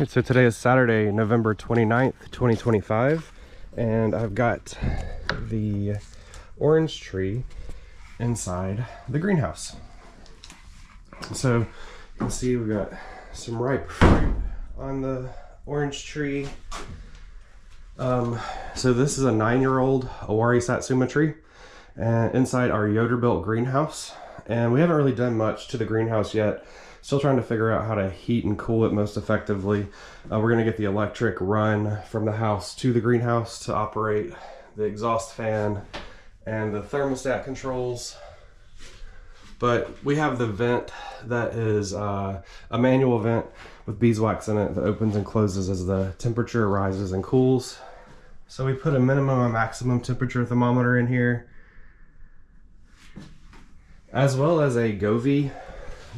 So today is Saturday, November 29th, 2025, and I've got the orange tree inside the greenhouse. So you can see we've got some ripe fruit on the orange tree. So this is a 9-year-old Owari Satsuma tree, and inside our Yoder-built greenhouse. And we haven't really done much to the greenhouse yet. Still trying to figure out how to heat and cool it most effectively. We're gonna get the electric run from the house to the greenhouse to operate the exhaust fan and the thermostat controls. But we have the vent that is a manual vent with beeswax in it that opens and closes as the temperature rises and cools. So we put a minimum and maximum temperature thermometer in here, as well as a Govee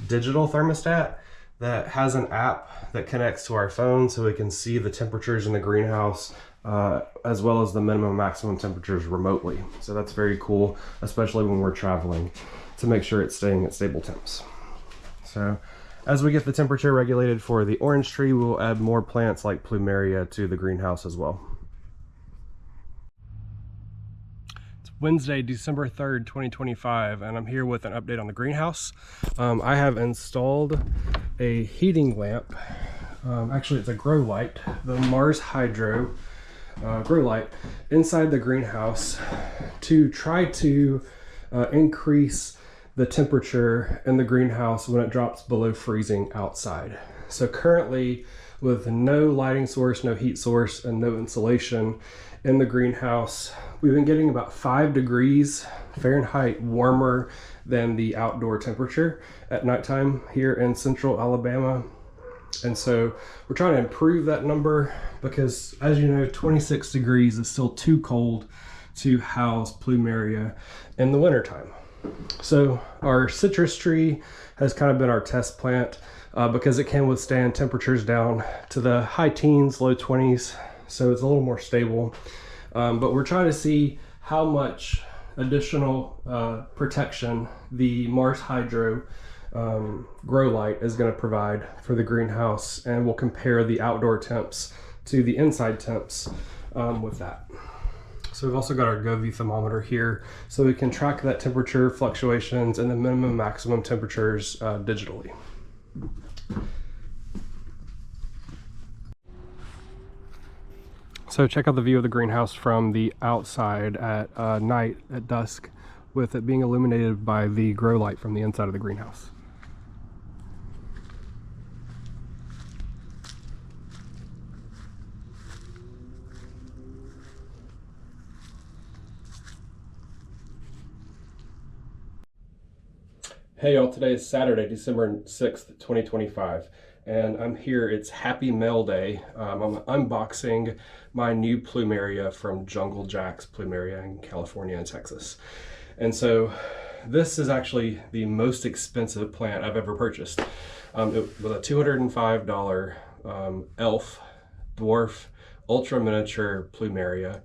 digital thermostat that has an app that connects to our phone so we can see the temperatures in the greenhouse as well as the minimum and maximum temperatures remotely. So that's very cool, especially when we're traveling, to make sure it's staying at stable temps. So as we get the temperature regulated for the orange tree, we'll add more plants like plumeria to the greenhouse as well. Wednesday, December 3rd, 2025, and I'm here with an update on the greenhouse. I have installed a heating lamp. Actually, it's a grow light, the Mars Hydro grow light, inside the greenhouse to try to increase the temperature in the greenhouse when it drops below freezing outside. So currently, with no lighting source, no heat source, and no insulation in the greenhouse, we've been getting about 5 degrees Fahrenheit warmer than the outdoor temperature at nighttime here in central Alabama. And so we're trying to improve that number because, as you know, 26 degrees is still too cold to house plumeria in the wintertime. So our citrus tree has kind of been our test plant because it can withstand temperatures down to the high teens, low 20s. So it's a little more stable. But we're trying to see how much additional protection the Mars Hydro grow light is going to provide for the greenhouse, and we'll compare the outdoor temps to the inside temps with that. So we've also got our Govee thermometer here so we can track that temperature fluctuations and the minimum and maximum temperatures digitally. So check out the view of the greenhouse from the outside at night, at dusk, with it being illuminated by the grow light from the inside of the greenhouse. Hey y'all, today is Saturday, December 6th, 2025. And I'm here, it's Happy Mail Day. I'm unboxing my new plumeria from Jungle Jack's Plumeria in California and Texas. And so this is actually the most expensive plant I've ever purchased. It was a $205 elf, dwarf, ultra miniature plumeria.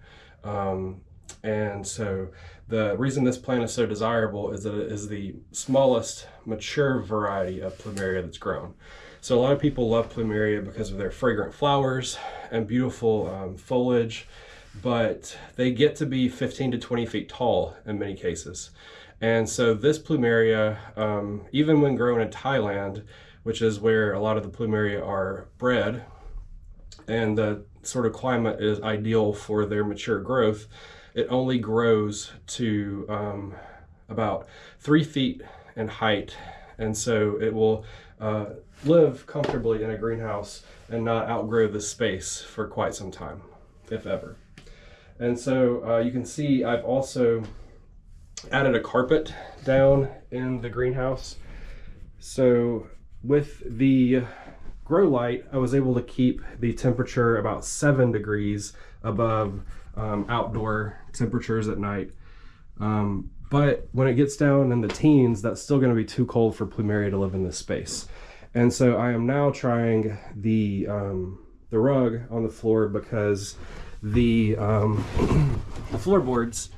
And so the reason this plant is so desirable is that it is the smallest mature variety of plumeria that's grown. So a lot of people love plumeria because of their fragrant flowers and beautiful foliage, but they get to be 15 to 20 feet tall in many cases. And so this plumeria, even when grown in Thailand, which is where a lot of the plumeria are bred, and the sort of climate is ideal for their mature growth, it only grows to about 3 feet in height. And so it will live comfortably in a greenhouse and not outgrow the space for quite some time, if ever. And so you can see I've also added a carpet down in the greenhouse. So with the grow light, I was able to keep the temperature about 7 degrees above outdoor temperatures at night. But when it gets down in the teens, that's still going to be too cold for plumeria to live in this space. And so I am now trying the rug on the floor because the floorboards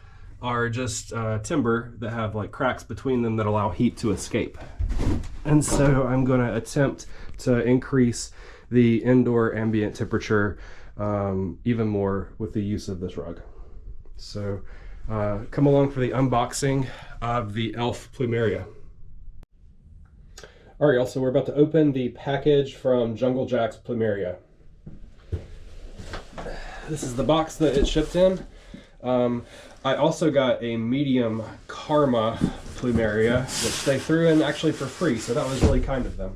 are just timber that have like cracks between them that allow heat to escape. And so I'm going to attempt to increase the indoor ambient temperature even more with the use of this rug. So come along for the unboxing of the Elf Plumeria. All right, y'all, so we're about to open the package from Jungle Jack's Plumeria. This is the box that it shipped in. I also got a medium Karma Plumeria, which they threw in actually for free, so that was really kind of them.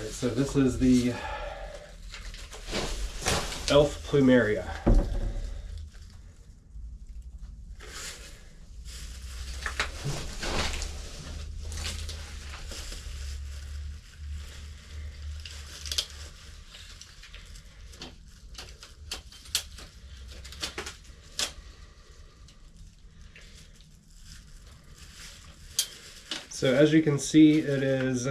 So this is the Elf Plumeria. So as you can see, it is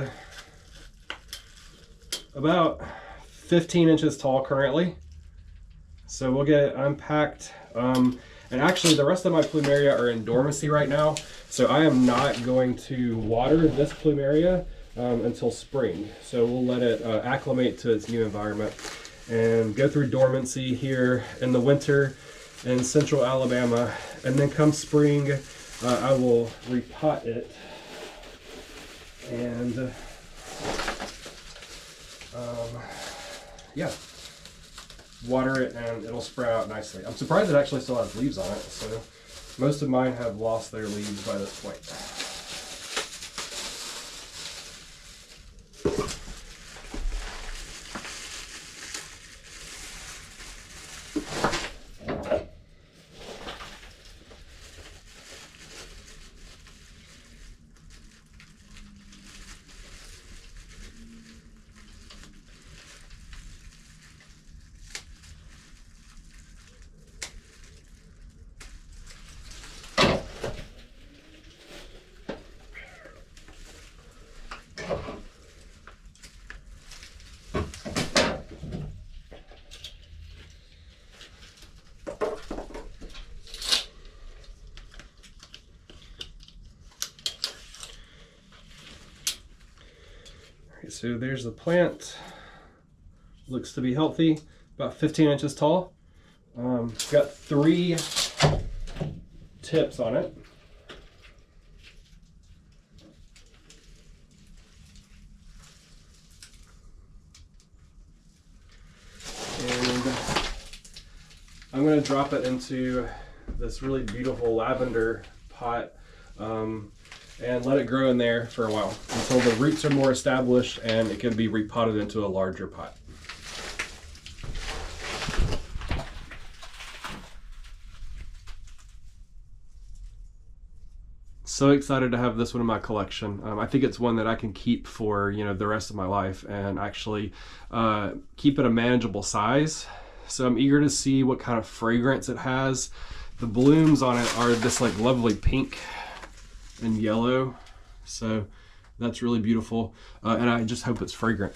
about 15 inches tall currently. So we'll get it unpacked. And actually the rest of my Plumeria are in dormancy right now. So I am not going to water this Plumeria until spring. So we'll let it acclimate to its new environment and go through dormancy here in the winter in central Alabama. And then come spring, I will repot it and yeah, water it and it'll sprout out nicely. I'm surprised it actually still has leaves on it. So most of mine have lost their leaves by this point. So there's the plant. Looks to be healthy, about 15 inches tall. Got 3 tips on it. And I'm going to drop it into this really beautiful lavender pot and let it grow in there for a while until the roots are more established and it can be repotted into a larger pot. So excited to have this one in my collection. I think it's one that I can keep for the rest of my life and actually keep it a manageable size. So I'm eager to see what kind of fragrance it has. The blooms on it are this like lovely pink and yellow, so that's really beautiful, and I just hope it's fragrant.